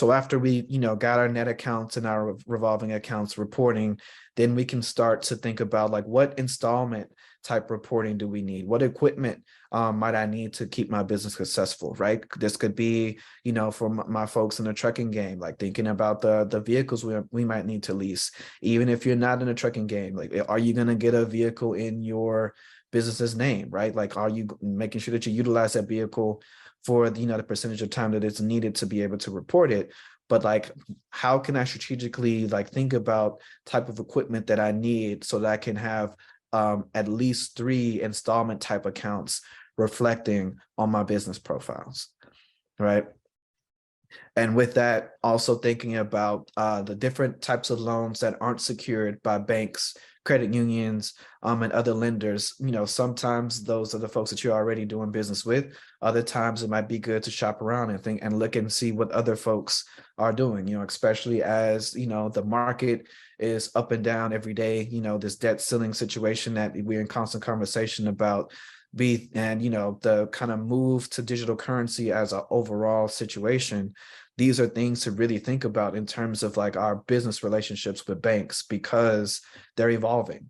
So after we, got our net accounts and our revolving accounts reporting, then we can start to think about like what installment type reporting do we need? What equipment might I need to keep my business successful, right? This could be, for my folks in the trucking game, like thinking about the vehicles we might need to lease. Even if you're not in a trucking game, like are you going to get a vehicle in your business's name, right? Like are you making sure that you utilize that vehicle for the percentage of time that it's needed to be able to report it? But like, how can I strategically like think about type of equipment that I need so that I can have at least 3 installment type accounts reflecting on my business profiles, right? And with that, also thinking about the different types of loans that aren't secured by banks, credit unions, and other lenders. Sometimes those are the folks that you're already doing business with. Other times it might be good to shop around and think and look and see what other folks are doing, especially as, the market is up and down every day, this debt ceiling situation that we're in constant conversation about and the kind of move to digital currency as an overall situation. These are things to really think about in terms of like our business relationships with banks, because they're evolving,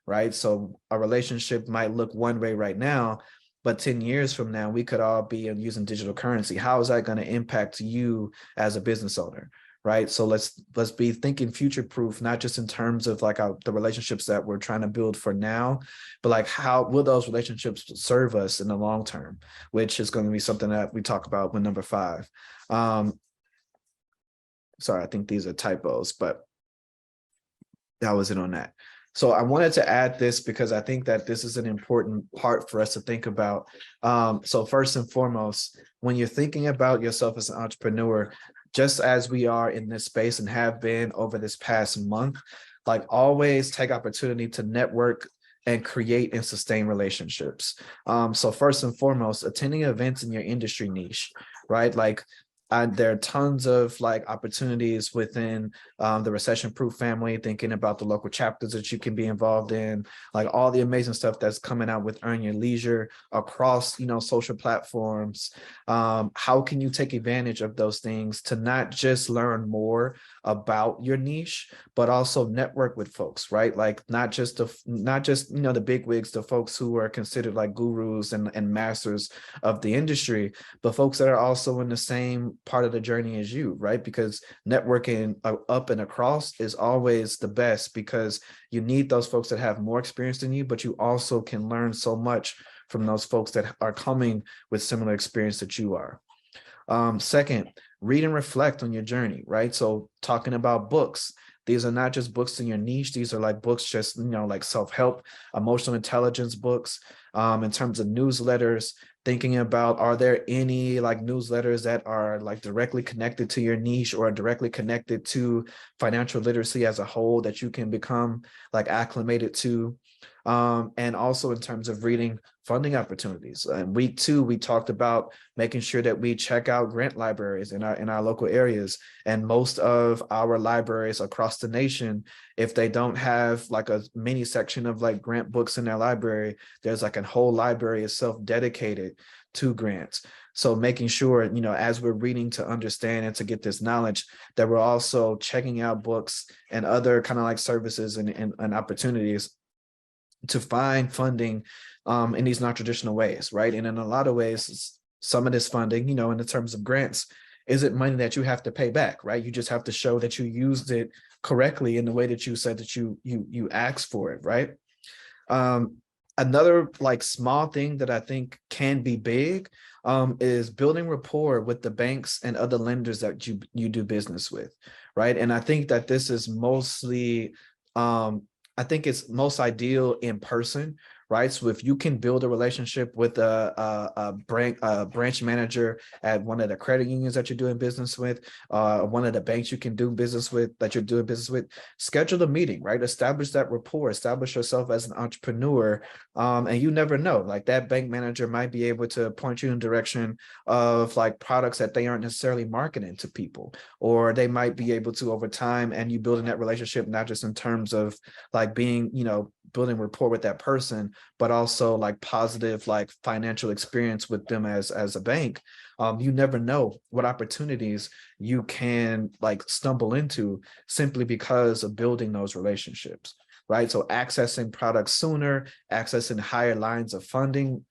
right? So a relationship might look one way right now, but 10 years from now, we could all be using digital currency. How is that going to impact you as a business owner? Right. So let's be thinking future proof, not just in terms of like the relationships that we're trying to build for now, but like how will those relationships serve us in the long term, which is going to be something that we talk about with number 5. Sorry, I think these are typos, but that was it on that. So I wanted to add this because I think that this is an important part for us to think about. So first and foremost, when you're thinking about yourself as an entrepreneur, just as we are in this space and have been over this past month, like always take opportunity to network and create and sustain relationships. So first and foremost, attending events in your industry niche, right? Like there are tons of like opportunities within the recession proof family, thinking about the local chapters that you can be involved in, like all the amazing stuff that's coming out with Earn Your Leisure across, social platforms. How can you take advantage of those things to not just learn more about your niche, but also network with folks, right? Like not just the big wigs, the folks who are considered like gurus and masters of the industry, but folks that are also in the same part of the journey as you, right? Because networking up and across is always the best, because you need those folks that have more experience than you, but you also can learn so much from those folks that are coming with similar experience that you are. Second, read and reflect on your journey, right? So talking about books, these are not just books in your niche. These are like books, just, like self-help, emotional intelligence books, in terms of newsletters, thinking about, are there any like newsletters that are like directly connected to your niche or directly connected to financial literacy as a whole that you can become like acclimated to? And also in terms of reading funding opportunities. In week 2, we talked about making sure that we check out grant libraries in our local areas. And most of our libraries across the nation, if they don't have like a mini section of like grant books in their library, there's like a whole library itself dedicated to grants. So making sure, as we're reading to understand and to get this knowledge, that we're also checking out books and other kind of like services and opportunities to find funding in these non-traditional ways, right? And in a lot of ways, some of this funding, in the terms of grants, isn't money that you have to pay back, right? You just have to show that you used it correctly in the way that you said that you asked for it, right? Another like small thing that I think can be big is building rapport with the banks and other lenders that you do business with, right? And I think that this is mostly I think it's most ideal in person, right? So if you can build a relationship with a branch manager at one of the credit unions that you're doing business with, one of the banks you can do business with, that you're doing business with, schedule a meeting, right? Establish that rapport, establish yourself as an entrepreneur. And you never know, like that bank manager might be able to point you in the direction of like products that they aren't necessarily marketing to people, or they might be able to over time, and you building that relationship, not just in terms of like being, building rapport with that person, but also like positive like financial experience with them as a bank, you never know what opportunities you can like stumble into simply because of building those relationships, right? So accessing products sooner, accessing higher lines of funding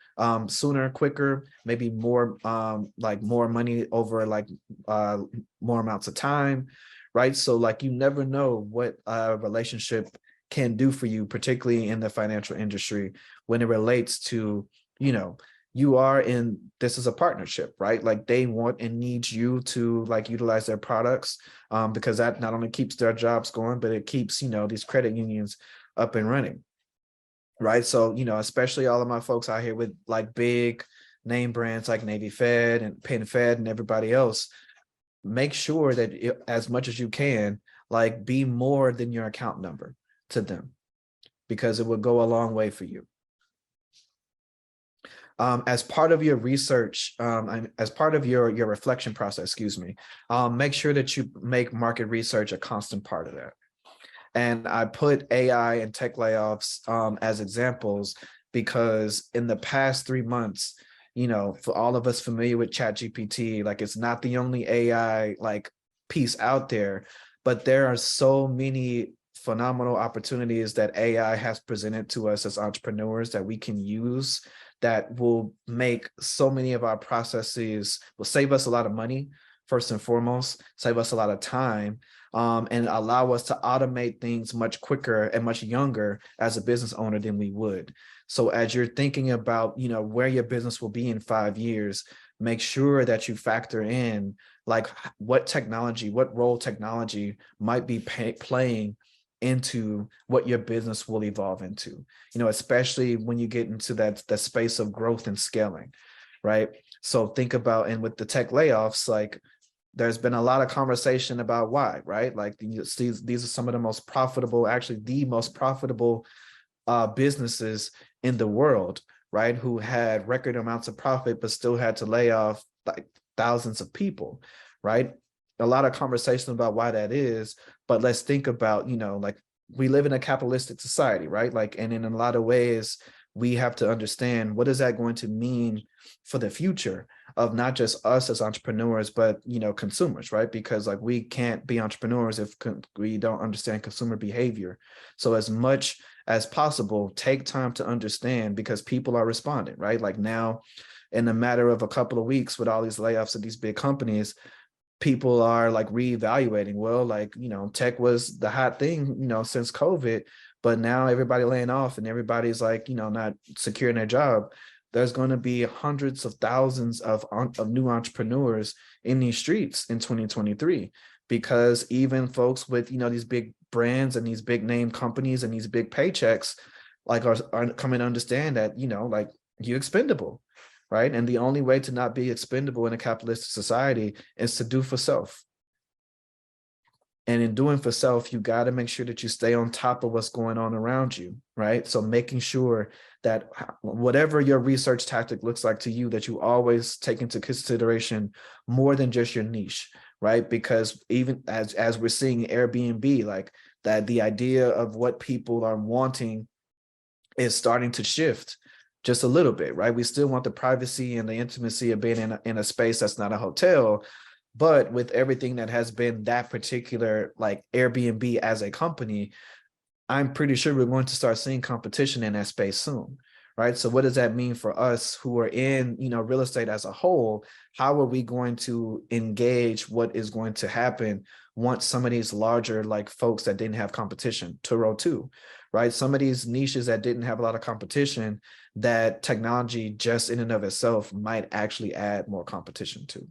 sooner, quicker, maybe more like more money over like more amounts of time, right? So like you never know what a relationship can do for you, particularly in the financial industry when it relates to, you know, you are in, this is a partnership, right? Like they want and need you to like utilize their products because that not only keeps their jobs going, but it keeps, you know, these credit unions up and running, right? So, you know, especially all of my folks out here with like big name brands like Navy Fed and PenFed and everybody else, make sure that as much as you can, like be more than your account number to them, because it will go a long way for you. As part of your research, as part of your reflection process, excuse me, make sure that you make market research a constant part of that. And I put AI and tech layoffs as examples because in the past 3 months, you know, for all of us familiar with ChatGPT, like it's not the only AI like piece out there, but there are so many phenomenal opportunities that AI has presented to us as entrepreneurs that we can use that will make so many of our processes, will save us a lot of money, first and foremost, save us a lot of time, and allow us to automate things much quicker and much younger as a business owner than we would. So as you're thinking about, you know, where your business will be in 5 years, make sure that you factor in like what technology, what role technology might be playing into what your business will evolve into, you know, especially when you get into that space of growth and scaling, right? So think about, and with the tech layoffs, like there's been a lot of conversation about why, right? Like these are some of the most profitable, actually the most profitable businesses in the world, right? Who had record amounts of profit, but still had to lay off like thousands of people, right? A lot of conversation about why that is, but let's think about, you know, like we live in a capitalistic society, right? Like, and in a lot of ways, we have to understand what is that going to mean for the future of not just us as entrepreneurs, but, you know, consumers, right? Because like we can't be entrepreneurs if we don't understand consumer behavior. So as much as possible, take time to understand, because people are responding, right? Like now, in a matter of a couple of weeks with all these layoffs of these big companies, people are like reevaluating, well, like, you know, tech was the hot thing, you know, since COVID, but now everybody laying off and everybody's like, you know, not securing their job. There's going to be hundreds of thousands of new entrepreneurs in these streets in 2023, because even folks with, you know, these big brands and these big name companies and these big paychecks, like are coming to understand that, you know, like you're expendable, right? And the only way to not be expendable in a capitalistic society is to do for self. And in doing for self, you got to make sure that you stay on top of what's going on around you, right? So making sure that whatever your research tactic looks like to you, that you always take into consideration more than just your niche, right? Because even as we're seeing Airbnb, like that, the idea of what people are wanting is starting to shift just a little bit, right? We still want the privacy and the intimacy of being in a space that's not a hotel, but with everything that has been that particular like Airbnb as a company, I'm pretty sure we're going to start seeing competition in that space soon, right? So what does that mean for us who are in, you know, real estate as a whole? How are we going to engage what is going to happen once some of these larger like folks that didn't have competition, Turo too, right? Some of these niches that didn't have a lot of competition, that technology just in and of itself might actually add more competition to.